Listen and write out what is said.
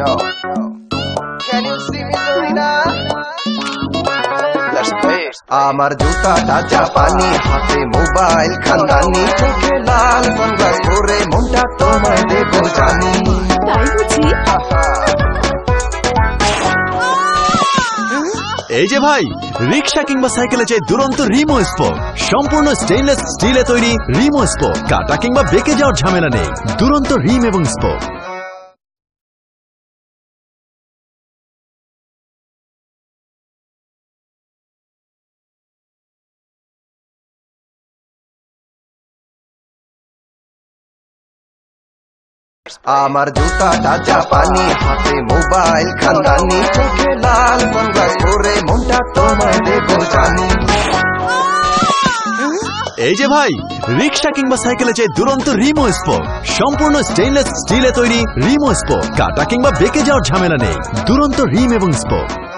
Yo. Can you see me, Serena? Let's play it. আমার জুতাটা জাপানি, হাতে মোবাইল খানদানি, চোখে লাল সানগ্লাস পরে মনটা তোমায় দেবো জানি। তাই বুঝি? এই যে ভাই, রিক্সা কিংবা সাইকেলে চাই দুরন্ত রিমো স্পোক। সম্পূর্ণ স্টেইনলেস স্টিলে তৈরি রিমো স্পোক। কাটা কিংবা বেঁকে যাওয়ার ঝামেলা নেই। দুরন্ত রিম এবং স্পোক। আমার জুতাটা জাপানি, হাতে মোবাইল খানদানি, চোখে লাল সানগ্লাস পরে মনটা তোমায় দেবো জানি। এই যে ভাই, রিক্সা কিংবা সাইকেলে চাই দুরন্ত রিমো স্পোক। সম্পূর্ণ স্টেইনলেস স্টিলে তৈরি রিমো স্পোক। কাটা কিংবা বেঁকে যাওয়ার ঝামেলা নেই। দুরন্ত রিম এবং স্পোক।